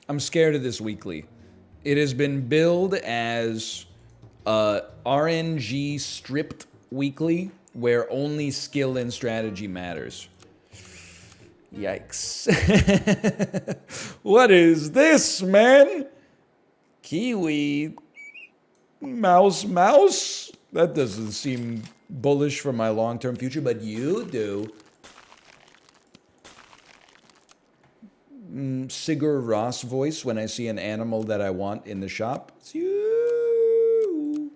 I'm scared of this weekly. It has been billed as RNG stripped weekly, where only skill and strategy matters. Yikes. What is this, man? Kiwi. Mouse? That doesn't seem bullish for my long-term future, but you do. Sigur Ross voice when I see an animal that I want in the shop. It's you.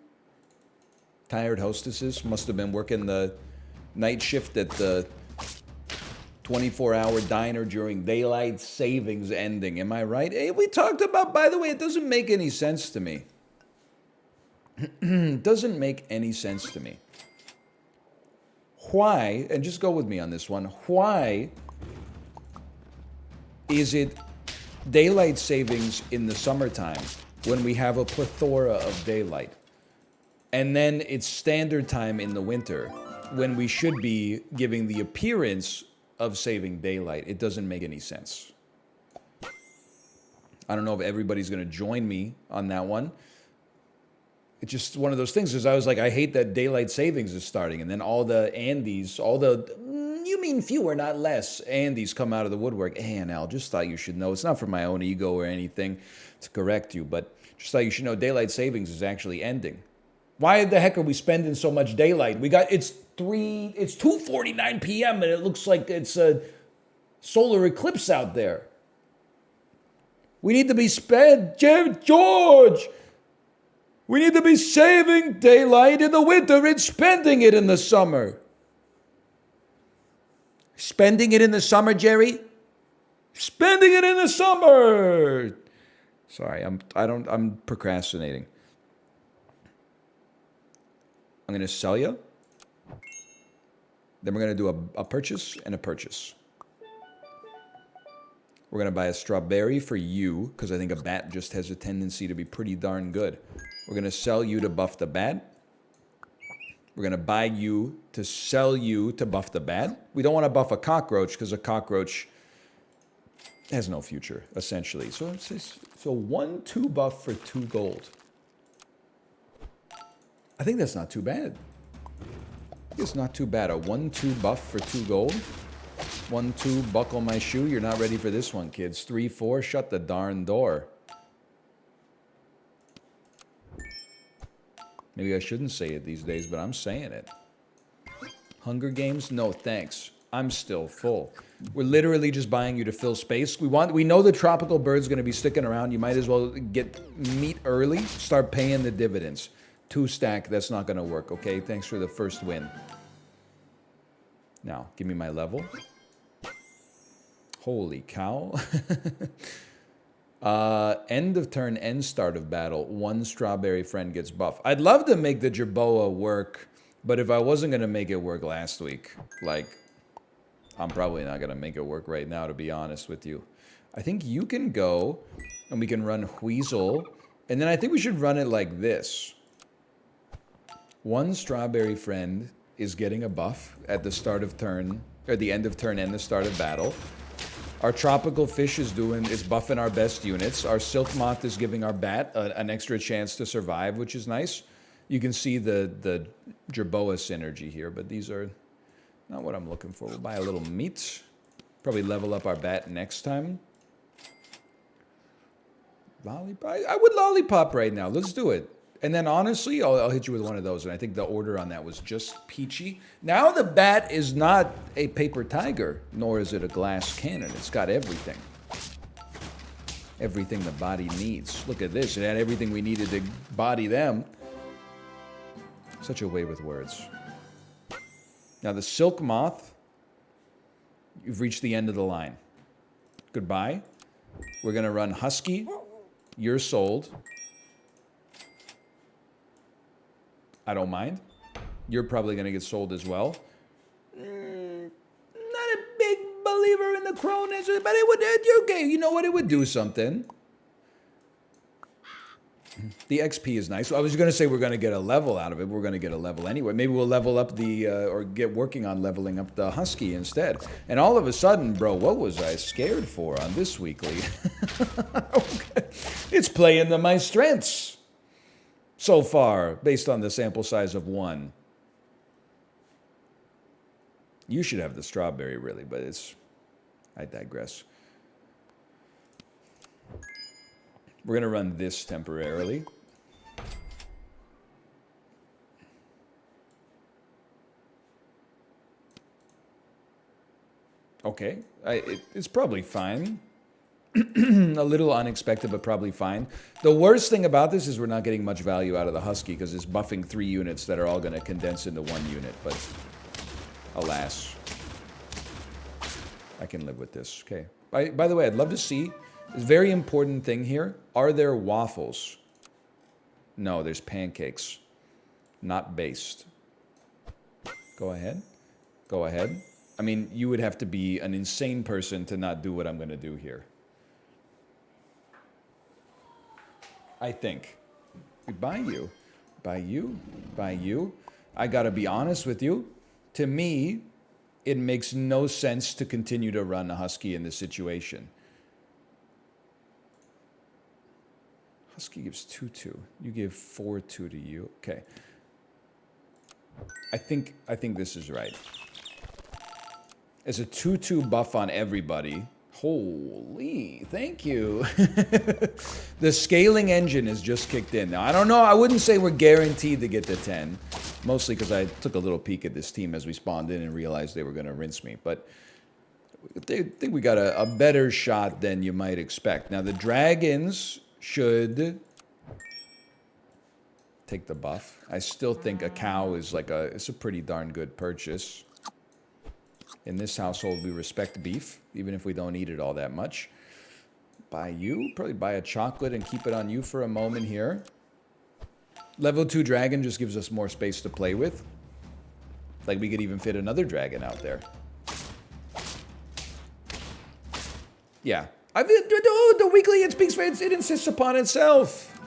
Tired hostesses must have been working the night shift at the 24-hour diner during daylight savings ending. Am I right? Hey, we talked about, by the way, it doesn't make any sense to me. It doesn't make any sense to me. Why, and just go with me on this one, why is it daylight savings in the summertime when we have a plethora of daylight? And then it's standard time in the winter when we should be giving the appearance of saving daylight. It doesn't make any sense. I don't know if everybody's going to join me on that one. It's just one of those things, because I was like, I hate that daylight savings is starting. And then all the Andes, you mean fewer, not less, Andes come out of the woodwork. Hey, Al, just thought you should know. It's not for my own ego or anything to correct you, but just thought you should know daylight savings is actually ending. Why the heck are we spending so much daylight? It's 2:49 p.m. and it looks like it's a solar eclipse out there. We need to be George! We need to be saving daylight in the winter and spending it in the summer. Spending it in the summer, Jerry? Spending it in the summer! Sorry, I'm procrastinating. I'm going to sell you. Then we're going to do a purchase and a purchase. We're going to buy a strawberry for you, because I think a bat just has a tendency to be pretty darn good. We're going to sell you to buff the bat. We're going to buy you to sell you to buff the bat. We don't want to buff a cockroach, because a cockroach has no future, essentially. So it's 1-2 buff for 2 gold. I think that's not too bad. It's not too bad. A 1-2 buff for 2 gold. 1-2, buckle my shoe. You're not ready for this one, kids. 3-4, shut the darn door. Maybe I shouldn't say it these days, but I'm saying it. Hunger Games? No, thanks. I'm still full. We're literally just buying you to fill space. We know the tropical bird's going to be sticking around. You might as well get meat early. Start paying the dividends. 2 stack, that's not going to work, okay? Thanks for the first win. Now, give me my level. Holy cow. End of turn, end start of battle. 1 strawberry friend gets buff. I'd love to make the Jerboa work, but if I wasn't going to make it work last week, I'm probably not going to make it work right now, to be honest with you. I think you can go, and we can run Weasel, and then I think we should run it like this. 1 strawberry friend is getting a buff at the start of turn, or the end of turn and the start of battle. Our tropical fish is buffing our best units. Our silk moth is giving our bat an extra chance to survive, which is nice. You can see the Jerboa synergy here, but these are not what I'm looking for. We'll buy a little meat. Probably level up our bat next time. Lollipop. I would lollipop right now. Let's do it. And then honestly, I'll hit you with one of those. And I think the order on that was just peachy. Now the bat is not a paper tiger, nor is it a glass cannon. It's got everything. Everything the body needs. Look at this. It had everything we needed to body them. Such a way with words. Now the silk moth, you've reached the end of the line. Goodbye. We're going to run husky. You're sold. I don't mind. You're probably going to get sold as well. Not a big believer in the Cronus, but it would, okay, you know what? It would do something. The XP is nice. I was going to say we're going to get a level out of it. We're going to get a level anyway. Maybe we'll level up the, or get working on leveling up the Husky instead. And all of a sudden, bro, what was I scared for on this weekly? Okay. It's playing to my strengths so far, based on the sample size of 1. You should have the strawberry, really, but it's... I digress. We're going to run this temporarily. Okay, it's probably fine. A little unexpected, but probably fine. The worst thing about this is we're not getting much value out of the Husky because it's buffing 3 units that are all going to condense into 1 unit, but alas. I can live with this. Okay. By the way, I'd love to see... This very important thing here. Are there waffles? No, there's pancakes. Not based. Go ahead. Go ahead. I mean, you would have to be an insane person to not do what I'm going to do here. I think. We buy you. Buy you. Buy you. I got to be honest with you. To me, it makes no sense to continue to run a Husky in this situation. Husky gives 2-2. You give 4-2 to you. Okay. I think this is right. It's a 2-2 buff on everybody. Holy, thank you. The scaling engine has just kicked in. Now, I don't know. I wouldn't say we're guaranteed to get to 10. Mostly because I took a little peek at this team as we spawned in and realized they were going to rinse me. But I think we got a better shot than you might expect. Now, the dragons... should take the buff. I still think a cow is like it's a pretty darn good purchase. In this household, we respect beef, even if we don't eat it all that much. Buy you, probably buy a chocolate and keep it on you for a moment here. Level 2 dragon just gives us more space to play with. Like we could even fit another dragon out there. Yeah. The weekly, it speaks for it insists upon itself.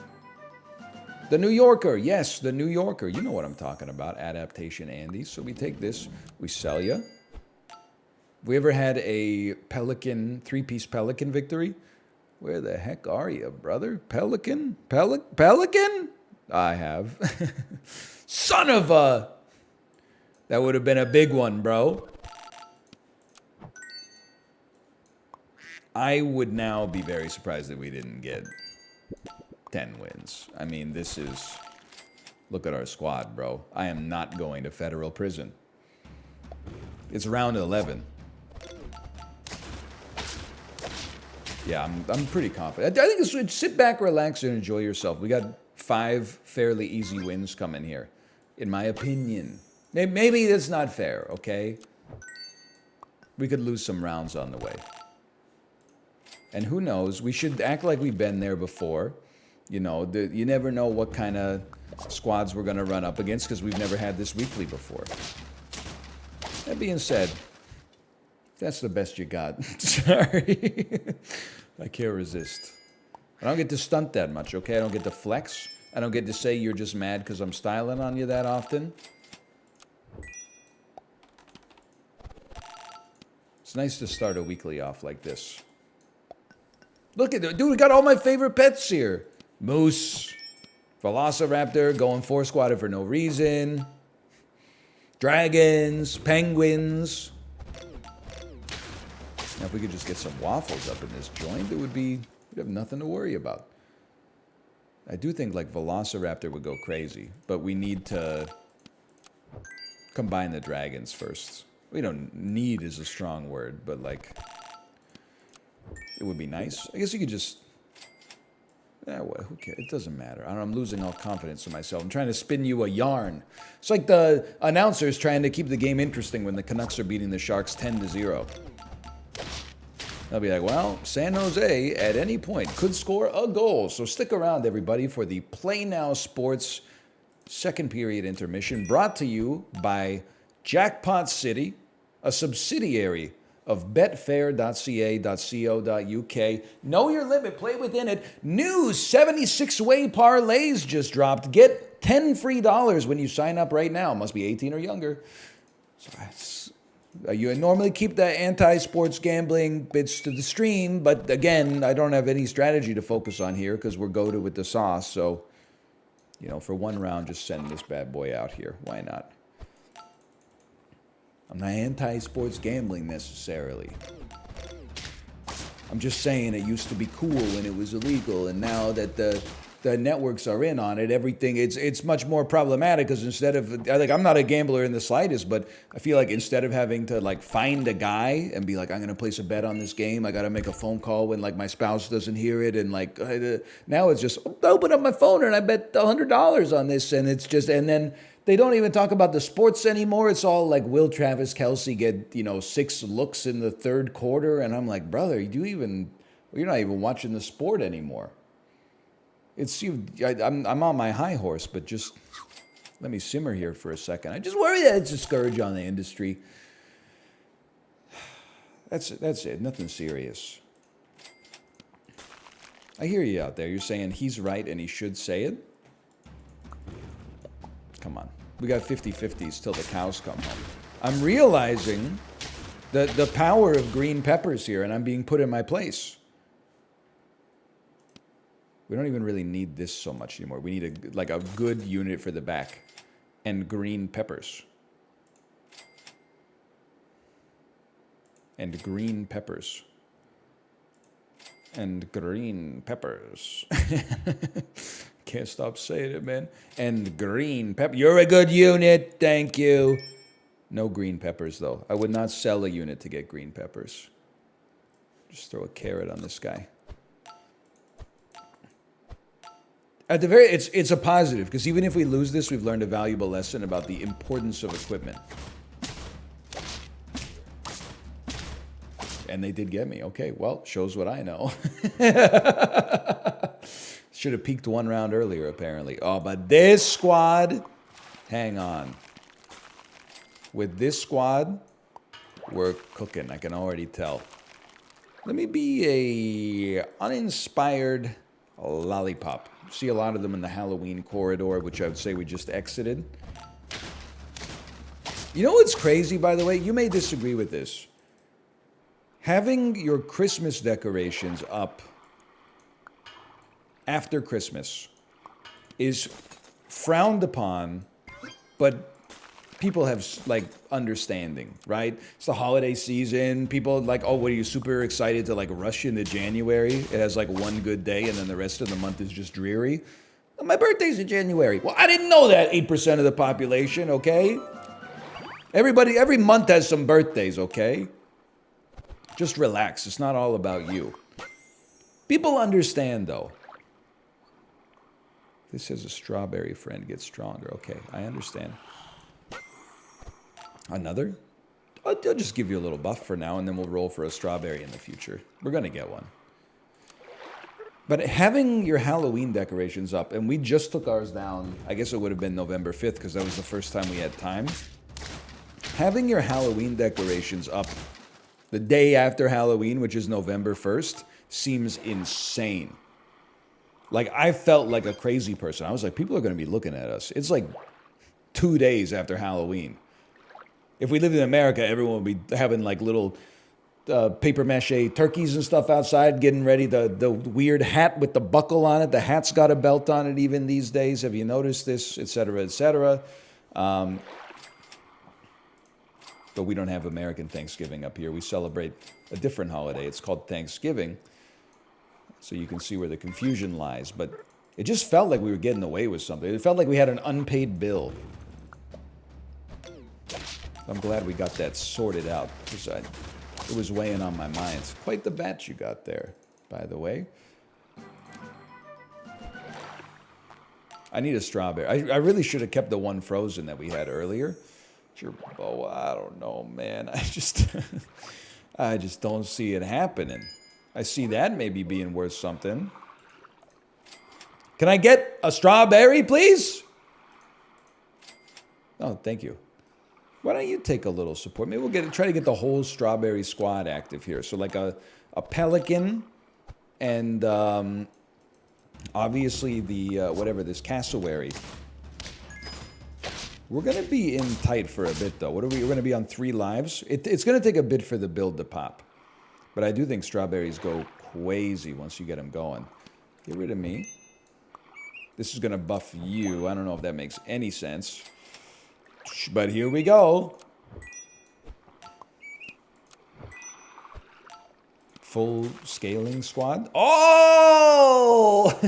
The New Yorker, yes, the New Yorker. You know what I'm talking about, adaptation Andy. So we take this, we sell you. Have we ever had a Pelican, 3-piece Pelican victory? Where the heck are you, brother? Pelican? Pelican? I have. Son of a... That would have been a big one, bro. I would now be very surprised that we didn't get 10 wins. I mean, this is... Look at our squad, bro. I am not going to federal prison. It's round 11. Yeah, I'm pretty confident. I think it's sit back, relax, and enjoy yourself. We got 5 fairly easy wins coming here, in my opinion. Maybe that's not fair, okay? We could lose some rounds on the way. And who knows? We should act like we've been there before. You know, you never know what kind of squads we're going to run up against because we've never had this weekly before. That being said, that's the best you got. Sorry. I can't resist. I don't get to stunt that much, okay? I don't get to flex. I don't get to say you're just mad because I'm styling on you that often. It's nice to start a weekly off like this. Look at it. Dude, we got all my favorite pets here. Moose. Velociraptor going 4-squatted for no reason. Dragons. Penguins. Now, if we could just get some waffles up in this joint, it would be... We'd have nothing to worry about. I do think, like, Velociraptor would go crazy. But we need to combine the dragons first. We don't need is a strong word, but, like... It would be nice. I guess you could just... who cares? It doesn't matter. I'm losing all confidence in myself. I'm trying to spin you a yarn. It's like the announcers trying to keep the game interesting when the Canucks are beating the Sharks 10-0. They'll be like, well, San Jose at any point could score a goal. So stick around, everybody, for the Play Now Sports second period intermission brought to you by Jackpot City, a subsidiary of betfair.ca.co.uk. Know your limit, play within it. New 76-way parlays just dropped. Get 10 free dollars when you sign up right now. Must be 18 or younger. You normally keep the anti-sports gambling bits to the stream, but again, I don't have any strategy to focus on here because we're goated with the sauce. So, you know, for one round, just send this bad boy out here. Why not? I'm not anti-sports gambling necessarily. I'm just saying it used to be cool when it was illegal, and now that the networks are in on it, everything, it's much more problematic because instead of, like, I'm not a gambler in the slightest, but I feel like instead of having to, like, find a guy and be like, I'm going to place a bet on this game, I got to make a phone call when, like, my spouse doesn't hear it, and, like, now it's just, open up my phone and I bet $100 on this, and it's just, and then they don't even talk about the sports anymore. It's all like, will Travis Kelce get, 6 looks in the third quarter? And I'm like, brother, you're not even watching the sport anymore. I'm on my high horse, but just let me simmer here for a second. I just worry that it's a scourge on the industry. That's it. Nothing serious. I hear you out there. You're saying he's right and he should say it. Come on. We got 50-50s till the cows come home. I'm realizing the power of green peppers here, and I'm being put in my place. We don't even really need this so much anymore. We need a good unit for the back and green peppers. And green peppers. And green peppers. Can't stop saying it, man. And green pepper. You're a good unit. Thank you. No green peppers, though. I would not sell a unit to get green peppers. Just throw a carrot on this guy. At the very, it's a positive, because even if we lose this, we've learned a valuable lesson about the importance of equipment. And they did get me. Okay, well, shows what I know. Should have peaked one round earlier, apparently. Oh, but this squad, hang on. With this squad, we're cooking. I can already tell. Let me be a uninspired lollipop. See a lot of them in the Halloween corridor, which I would say we just exited. You know what's crazy, by the way? You may disagree with this. Having your Christmas decorations up after Christmas is frowned upon, but people have, like, understanding, right? It's the holiday season. People, like, oh, what are you, super excited to, like, rush into January? It has, like, one good day, and then the rest of the month is just dreary. My birthday's in January. Well, I didn't know that, 8% of the population, okay? Every month has some birthdays, okay? Just relax. It's not all about you. People understand, though. This says a strawberry friend gets stronger. Okay, I understand. Another? I'll just give you a little buff for now, and then we'll roll for a strawberry in the future. We're going to get one. But having your Halloween decorations up, and we just took ours down, I guess it would have been November 5th, because that was the first time we had time. Having your Halloween decorations up the day after Halloween, which is November 1st, seems insane. Like, I felt like a crazy person. I was like, people are going to be looking at us. It's like 2 days after Halloween. If we lived in America, everyone would be having, like, little paper mache turkeys and stuff outside, getting ready. The weird hat with the buckle on it. The hat's got a belt on it even these days. Have you noticed this? Et cetera, et cetera. But we don't have American Thanksgiving up here. We celebrate a different holiday. It's called Thanksgiving. So you can see where the confusion lies. But it just felt like we were getting away with something. It felt like we had an unpaid bill. I'm glad we got that sorted out, because it was weighing on my mind. It's quite the batch you got there, by the way. I need a strawberry. I really should have kept the one frozen that we had earlier. Oh, I don't know, man. I just don't see it happening. I see that maybe being worth something. Can I get a strawberry, please? Oh, thank you. Why don't you take a little support? Maybe we'll try to get the whole strawberry squad active here. So like a pelican and obviously the whatever, this cassowary. We're going to be in tight for a bit, though. We're going to be on 3 lives. It's going to take a bit for the build to pop. But I do think strawberries go crazy once you get them going. Get rid of me. This is going to buff you. I don't know if that makes any sense. But here we go. Full scaling squad. Oh!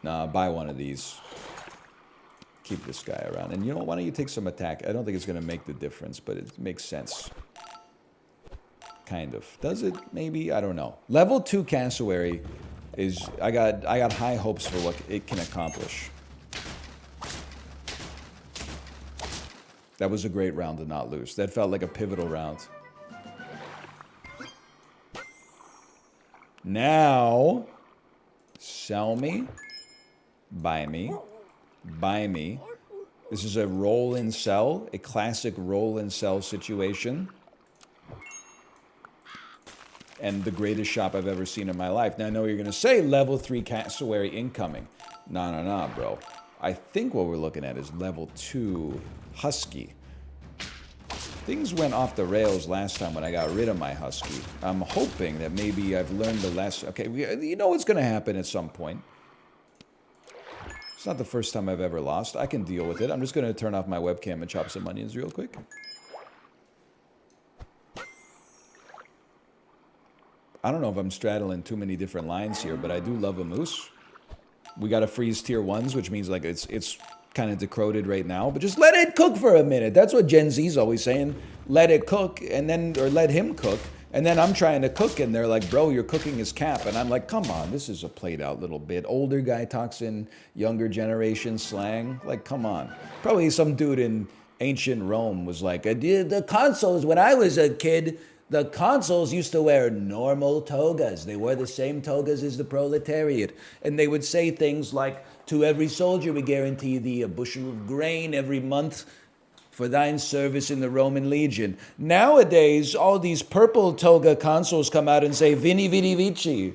Nah, buy one of these. Keep this guy around. And you know, why don't you take some attack? I don't think it's going to make the difference, but it makes sense. Kind of. Does it? Maybe? I don't know. Level 2 cassowary is... I got high hopes for what it can accomplish. That was a great round to not lose. That felt like a pivotal round. Now, sell me, buy me. Buy me. This is a roll and sell, a classic roll and sell situation. And the greatest shop I've ever seen in my life. Now I know you're going to say level 3 cassowary incoming. Nah, bro. I think what we're looking at is level 2 husky. Things went off the rails last time when I got rid of my husky. I'm hoping that maybe I've learned the lesson. Okay, you know what's going to happen at some point. It's not the first time I've ever lost. I can deal with it. I'm just going to turn off my webcam and chop some onions real quick. I don't know if I'm straddling too many different lines here, but I do love a moose. We got to freeze tier 1s, which means like it's kind of decroded right now. But just let it cook for a minute. That's what Gen Z's always saying. Let it cook, and then, or let him cook. And then I'm trying to cook, and they're like, bro, you're cooking his cap. And I'm like, come on, this is a played out little bit. Older guy talks in younger generation slang. Like, come on. Probably some dude in ancient Rome was like, the consuls, when I was a kid, the consuls used to wear normal togas. They wore the same togas as the proletariat. And they would say things like, to every soldier we guarantee thee a bushel of grain every month for thine service in the Roman legion. Nowadays, all these purple toga consuls come out and say, Vini Vidi Vici.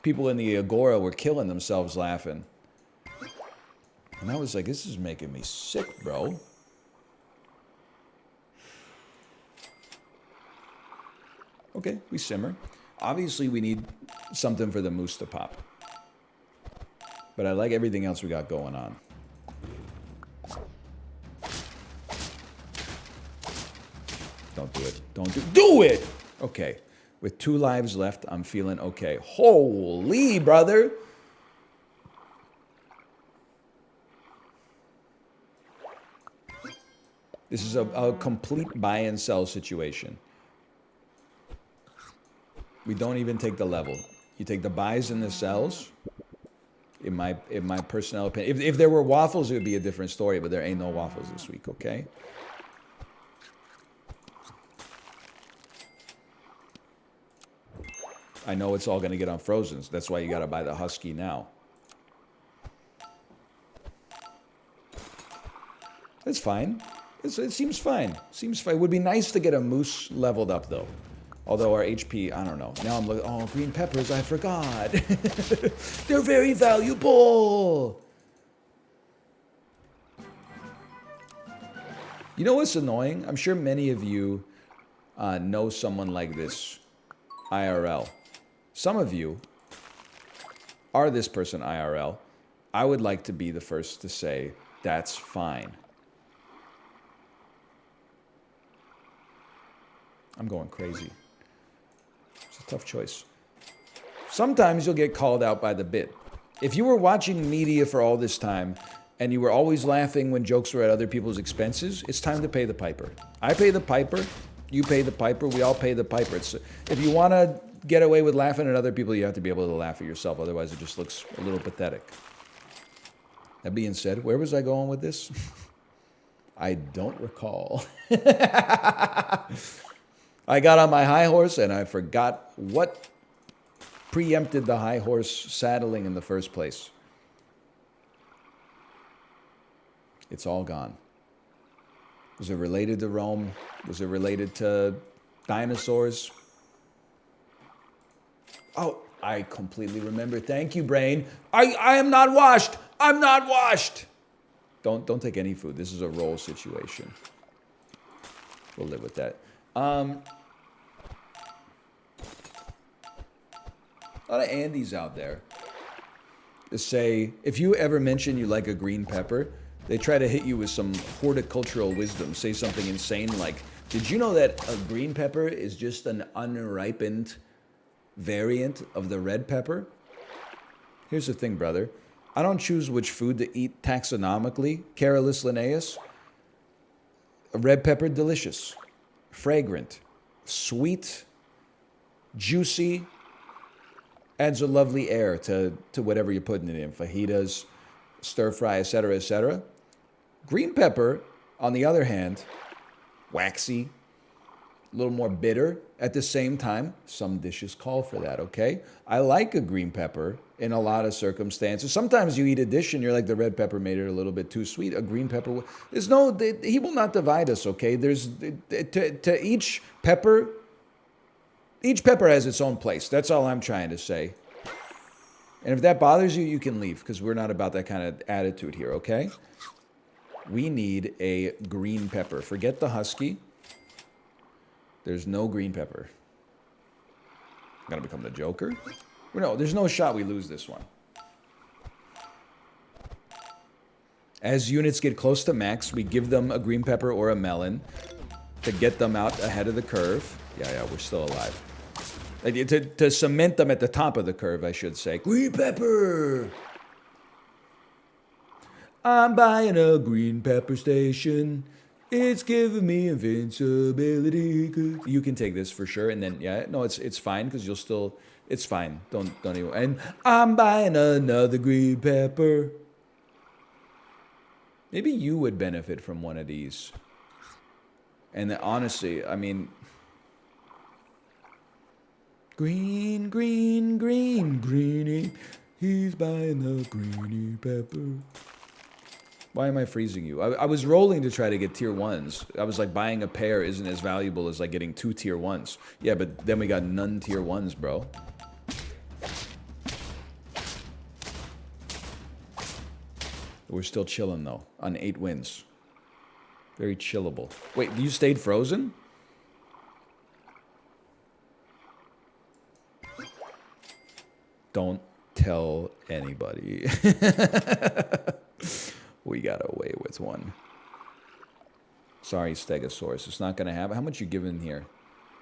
People in the Agora were killing themselves laughing. And I was like, this is making me sick, bro. Okay, we simmer. Obviously, we need something for the moose to pop. But I like everything else we got going on. Don't do it. Do it! Okay. With 2 lives left, I'm feeling okay. Holy, brother! This is a complete buy and sell situation. We don't even take the level. You take the buys and the sells. In my personal opinion. If there were waffles, it would be a different story, but there ain't no waffles this week, okay? I know it's all going to get unfrozen. So that's why you got to buy the husky now. It's fine. It seems fine. Seems fine. It would be nice to get a moose leveled up, though. Although our HP, I don't know. Now I'm looking, oh, green peppers, I forgot. They're very valuable. You know what's annoying? I'm sure many of you know someone like this, IRL. Some of you are this person IRL. I would like to be the first to say, that's fine. I'm going crazy. It's a tough choice. Sometimes you'll get called out by the bit. If you were watching media for all this time and you were always laughing when jokes were at other people's expenses, it's time to pay the piper. I pay the piper, you pay the piper, we all pay the piper. If you want to get away with laughing at other people, you have to be able to laugh at yourself. Otherwise, it just looks a little pathetic. That being said, where was I going with this? I don't recall. I got on my high horse and I forgot what preempted the high horse saddling in the first place. It's all gone. Was it related to Rome? Was it related to dinosaurs? Oh, I completely remember. Thank you, brain. I am not washed. I'm not washed. Don't take any food. This is a roll situation. We'll live with that. A lot of Andys out there that say, if you ever mention you like a green pepper, they try to hit you with some horticultural wisdom. Say something insane like, did you know that a green pepper is just an unripened variant of the red pepper? Here's the thing, brother. I don't choose which food to eat taxonomically. Carolus Linnaeus. A red pepper, delicious. Fragrant. Sweet. Juicy. Adds a lovely air to whatever you're putting it in. Fajitas, stir fry, etc., etc. Green pepper, on the other hand, waxy, a little more bitter. At the same time, some dishes call for that, okay? I like a green pepper in a lot of circumstances. Sometimes you eat a dish and you're like, the red pepper made it a little bit too sweet. A green pepper, he will not divide us, okay? To each pepper has its own place. That's all I'm trying to say. And if that bothers you, you can leave, because we're not about that kind of attitude here, okay? We need a green pepper. Forget the husky. There's no green pepper. I'm gonna become the Joker? No, there's no shot we lose this one. As units get close to max, we give them a green pepper or a melon to get them out ahead of the curve. Yeah, we're still alive. To cement them at the top of the curve, I should say. Green pepper! I'm buying a green pepper station. It's giving me invincibility. You can take this for sure, and then it's fine because you'll still. It's fine. Don't even. And I'm buying another green pepper. Maybe you would benefit from one of these. And honestly, I mean, green, green, green, greenie. He's buying a greenie pepper. Why am I freezing you? I was rolling to try to get tier 1s. I was like, buying a pair isn't as valuable as like getting 2 tier 1s. Yeah, but then we got none tier 1s, bro. We're still chilling though, on 8 wins. Very chillable. Wait, you stayed frozen? Don't tell anybody. We got away with one. Sorry, Stegosaurus. It's not going to happen. How much you giving here?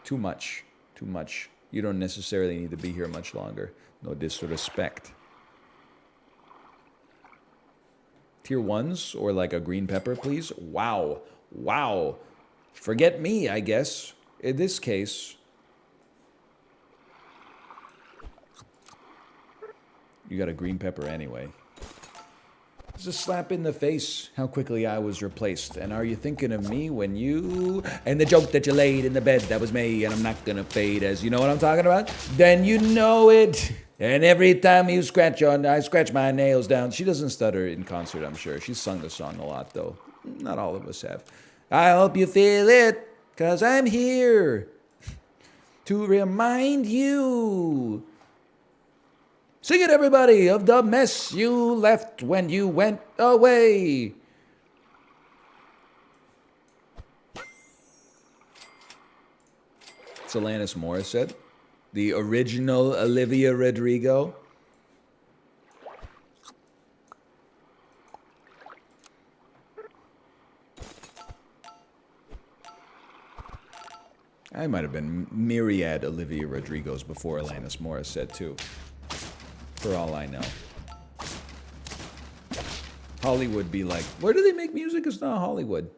Too much. Too much. You don't necessarily need to be here much longer. No disrespect. Tier 1s or like a green pepper, please? Wow. Wow. Forget me, I guess. In this case, you got a green pepper anyway. It's a slap in the face how quickly I was replaced. And are you thinking of me when you... And the joke that you laid in the bed, that was me, and I'm not gonna fade as... You know what I'm talking about? Then you know it. And every time you scratch on... I scratch my nails down. She doesn't stutter in concert, I'm sure. She's sung the song a lot, though. Not all of us have. I hope you feel it, 'cause I'm here to remind you... Sing it, everybody, of the mess you left when you went away. It's Alanis Morissette, the original Olivia Rodrigo. I might have been myriad Olivia Rodrigos before Alanis Morissette, too. For all I know. Hollywood be like, where do they make music? It's not Hollywood.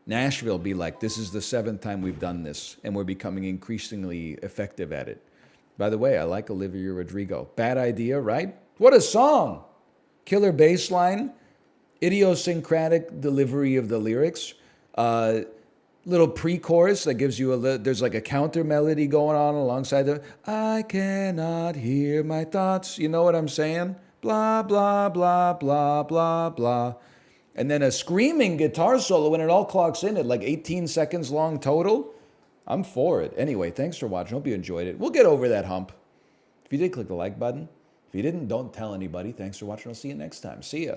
Nashville be like, this is the 7th time we've done this, and we're becoming increasingly effective at it. By the way, I like Olivia Rodrigo. Bad idea, right? What a song! Killer bass line, idiosyncratic delivery of the lyrics, little pre-chorus that gives you there's like a counter melody going on alongside the I cannot hear my thoughts. You know what I'm saying? Blah, blah, blah, blah, blah, blah. And then a screaming guitar solo when it all clocks in at like 18 seconds long total. I'm for it. Anyway, thanks for watching. Hope you enjoyed it. We'll get over that hump. If you did, click the like button. If you didn't, don't tell anybody. Thanks for watching. I'll see you next time. See ya.